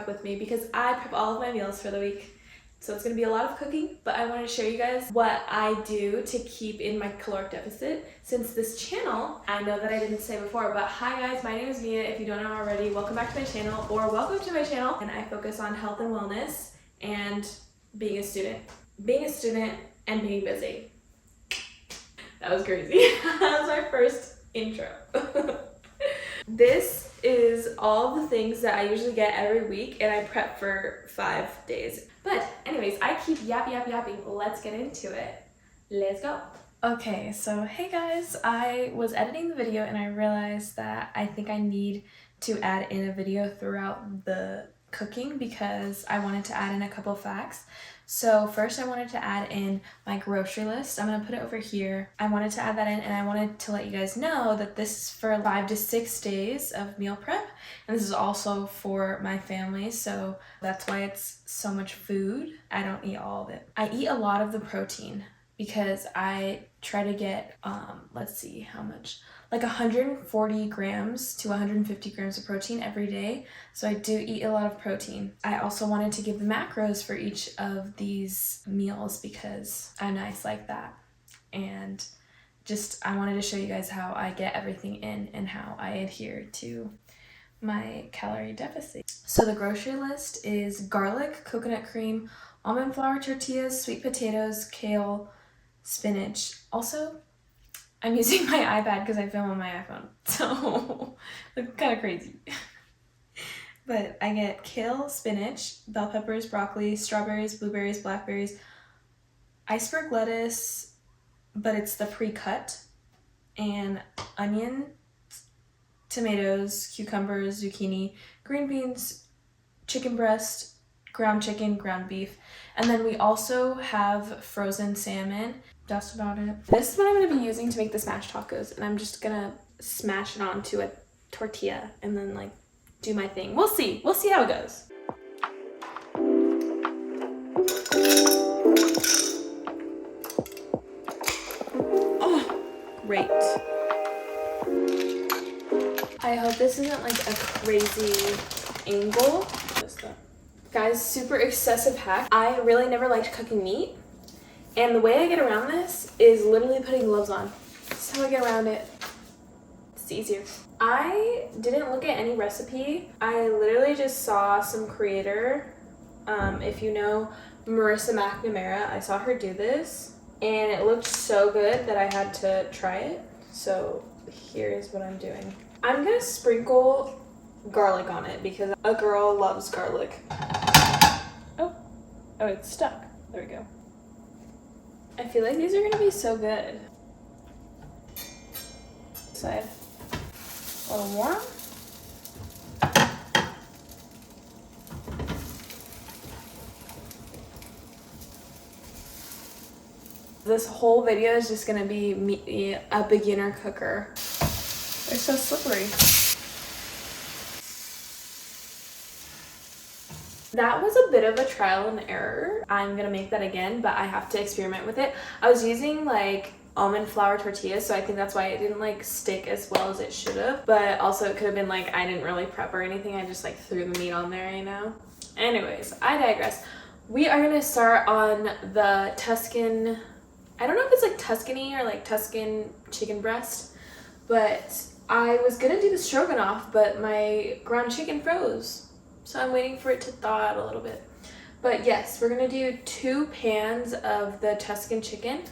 with me because I prep all of my meals for the week. So it's going to be a lot of cooking, but I wanted to show you guys what I do to keep in my caloric deficit. Since this channel, I know that I didn't say before, but hi guys, my name is Mia. If you don't know already, welcome back to my channel, or welcome to my channel. And I focus on health and wellness and being a student. Being a student and being busy. That was crazy. That was my first intro. This is all the things that I usually get every week, and I prep for 5 days. But anyways, I keep yapping. Let's get into it. Let's go. Okay, so hey guys, I was editing the video and I realized that I think I need to add in a video throughout the cooking because I wanted to add in a couple facts. So first I wanted to add in my grocery list. I'm going to put it over here. I wanted to add that in, and I wanted to let you guys know that this is for 5 to 6 days of meal prep, and this is also for my family, so that's why it's so much food. I don't eat all of it. I eat a lot of the protein because I try to get, let's see how much, like 140 grams to 150 grams of protein every day. So I do eat a lot of protein. I also wanted to give the macros for each of these meals because I'm nice like that. And just, I wanted to show you guys how I get everything in and how I adhere to my calorie deficit. So the grocery list is garlic, coconut cream, almond flour tortillas, sweet potatoes, kale, spinach. Also, I'm using my iPad because I film on my iPhone, so it's kind of crazy. But I get kale, spinach, bell peppers, broccoli, strawberries, blueberries, blackberries, iceberg lettuce, but it's the pre-cut, and onion, tomatoes, cucumbers, zucchini, green beans, chicken breast, ground chicken, ground beef, and then we also have frozen salmon. That's about it. This is what I'm going to be using to make the smash tacos, and I'm just going to smash it onto a tortilla and then like do my thing. We'll see how it goes. Oh, great. I hope this isn't like a crazy angle. Guys, super excessive hack. I really never liked cooking meat, and the way I get around this is literally putting gloves on. That's how I get around it. It's easier. I didn't look at any recipe. I literally just saw some creator, if you know Marissa McNamara, I saw her do this, and it looked so good that I had to try it. So here's what I'm doing. I'm gonna sprinkle garlic on it because a girl loves garlic. Oh, it's stuck. There we go. I feel like these are gonna be so good. Side. A little warm. This whole video is just gonna be me, a beginner cooker. They're so slippery. That was a bit of a trial and error. I'm gonna make that again, but I have to experiment with it. I was using like almond flour tortillas, so I think that's why it didn't like stick as well as it should have. But also it could have been like I didn't really prep or anything. I just like threw the meat on there, you know? Anyways, I digress. We are gonna start on the Tuscan, I don't know if it's like Tuscany or like Tuscan chicken breast, but I was gonna do the stroganoff, but my ground chicken froze. So I'm waiting for it to thaw out a little bit. But yes, we're gonna do 2 pans of the Tuscan chicken.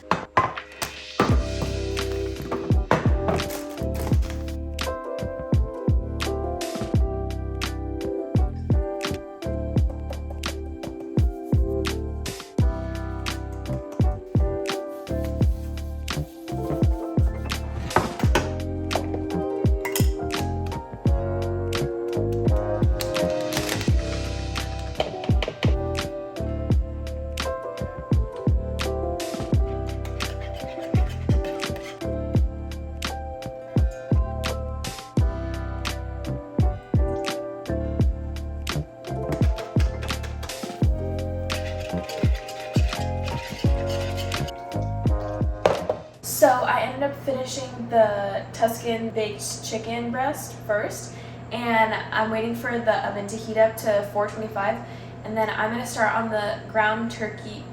So I ended up finishing the Tuscan baked chicken breast first, and I'm waiting for the oven to heat up to 425, and then I'm gonna start on the ground chicken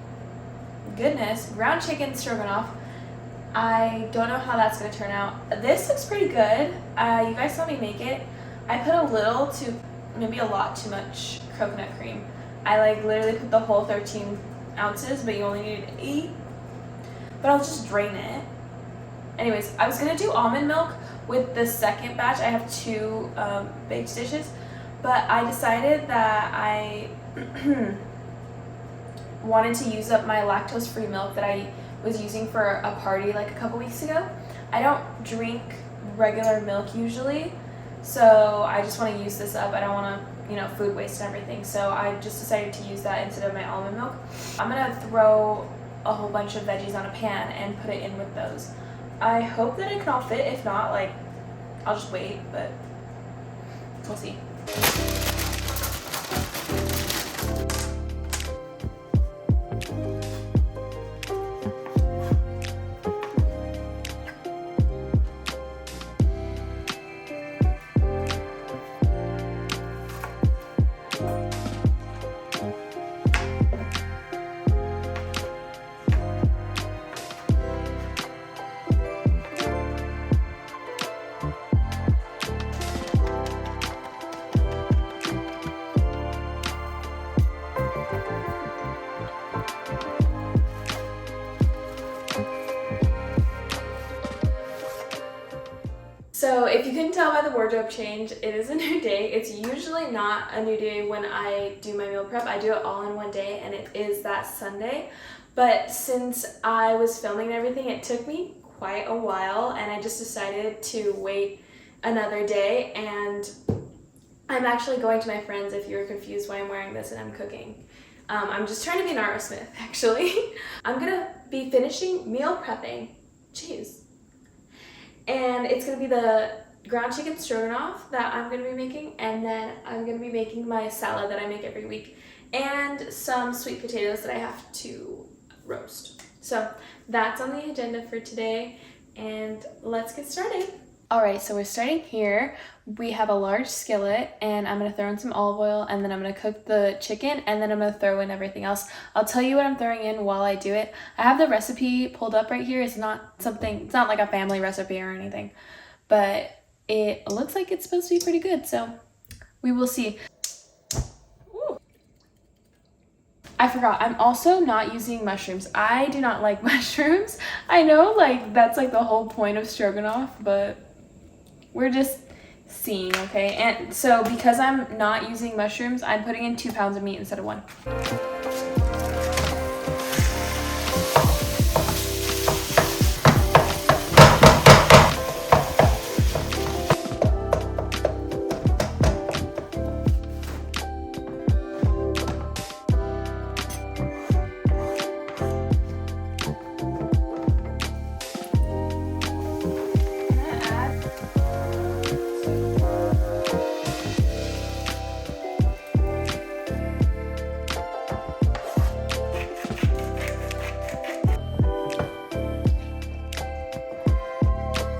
stroganoff. I don't know how that's gonna turn out. This looks pretty good. You guys saw me make it. I put a little to maybe a lot too much coconut cream. I like literally put the whole 13 ounces, but you only needed 8. But I'll just drain it. Anyways, I was gonna do almond milk with the second batch. I have 2 baked dishes, but I decided that I wanted to use up my lactose-free milk that I was using for a party like a couple weeks ago. I don't drink regular milk usually, so I just want to use this up. I don't want to, food waste and everything, so I just decided to use that instead of my almond milk. I'm gonna throw a whole bunch of veggies on a pan and put it in with those. I hope that it can all fit. If not, I'll just wait, but we'll see. So if you couldn't tell by the wardrobe change, it is a new day. It's usually not a new day when I do my meal prep. I do it all in one day, and it is that Sunday. But since I was filming and everything, it took me quite a while, and I just decided to wait another day. And I'm actually going to my friends, if you were confused why I'm wearing this and I'm cooking. I'm just trying to be Nara Smith, actually. I'm gonna be finishing meal prepping. Jeez. And it's going to be the ground chicken stroganoff that I'm going to be making, and then I'm going to be making my salad that I make every week, and some sweet potatoes that I have to roast. So that's on the agenda for today, and let's get started. Alright, so we're starting here. We have a large skillet, and I'm going to throw in some olive oil, and then I'm going to cook the chicken, and then I'm going to throw in everything else. I'll tell you what I'm throwing in while I do it. I have the recipe pulled up right here. It's not like a family recipe or anything, but it looks like it's supposed to be pretty good, so we will see. Ooh. I forgot, I'm also not using mushrooms. I do not like mushrooms. I know, that's the whole point of stroganoff, but we're just seeing, okay? And so because I'm not using mushrooms, I'm putting in 2 pounds of meat instead of 1.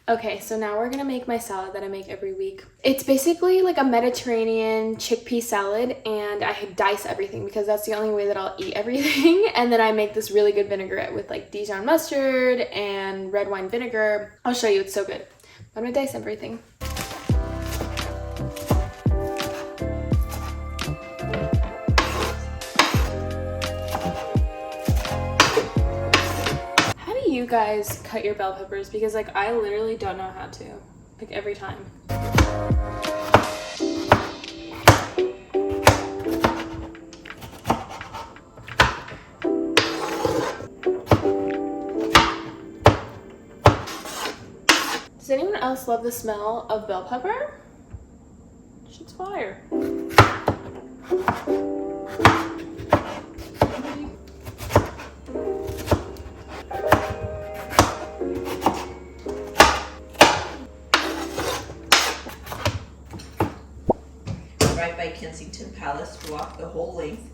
Okay, so now we're gonna make my salad that I make every week. It's basically like a Mediterranean chickpea salad, and I dice everything because that's the only way that I'll eat everything. And then I make this really good vinaigrette with Dijon mustard and red wine vinegar. I'll show you, it's so good. I'm gonna dice everything. You guys cut your bell peppers, because I literally don't know how to, every time. Does anyone else love the smell of bell pepper? Shit's fire. Kensington Palace, walked the whole length,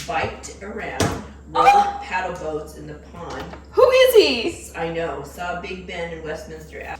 biked around, rode paddle boats in the pond. Who is he? I know. Saw Big Ben in Westminster.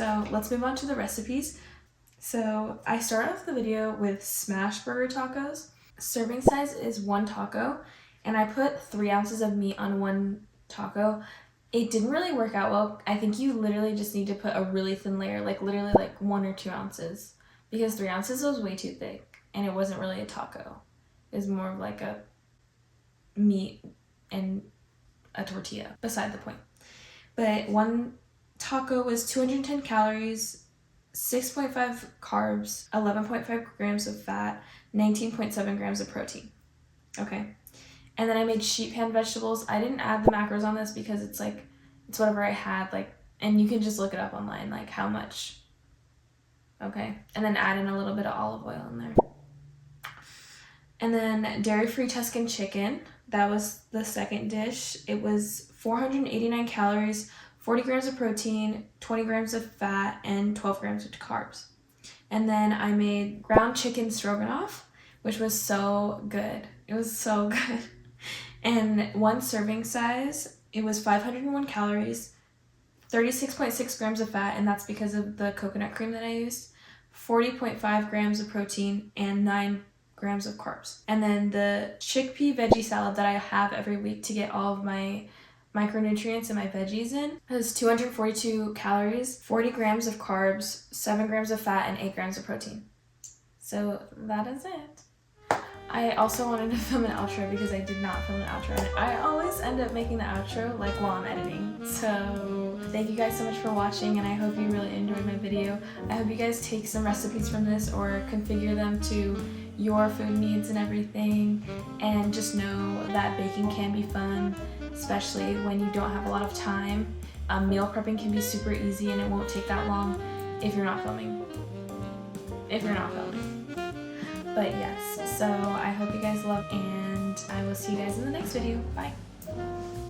So let's move on to the recipes. So I start off the video with smash burger tacos. Serving size is 1 taco, and I put 3 ounces of meat on 1 taco. It didn't really work out well. I think you literally just need to put a really thin layer, like literally like 1 or 2 ounces, because 3 ounces was way too thick, and it wasn't really a taco. It was more of like a meat and a tortilla, beside the point. But 1 taco was 210 calories, 6.5 carbs, 11.5 grams of fat, 19.7 grams of protein. Okay. And then I made sheet pan vegetables. I didn't add the macros on this because it's whatever I had, like, and you can just look it up online, like how much. Okay. And then add in a little bit of olive oil in there. And then dairy-free Tuscan chicken. That was the second dish. It was 489 calories, 40 grams of protein, 20 grams of fat, and 12 grams of carbs. And then I made ground chicken stroganoff, which was so good. It was so good. And 1 serving size, it was 501 calories, 36.6 grams of fat, and that's because of the coconut cream that I used, 40.5 grams of protein, and 9 grams of carbs. And then the chickpea veggie salad that I have every week to get all of my micronutrients and my veggies in has 242 calories, 40 grams of carbs, 7 grams of fat, and 8 grams of protein. So that is it. I also wanted to film an outro because I did not film an outro, and I always end up making the outro like while I'm editing. So thank you guys so much for watching, and I hope you really enjoyed my video. I hope you guys take some recipes from this or configure them to your food needs and everything, and just know that baking can be fun, especially when you don't have a lot of time. Meal prepping can be super easy and it won't take that long if you're not filming. But yes, so I hope you guys love, and I will see you guys in the next video. Bye.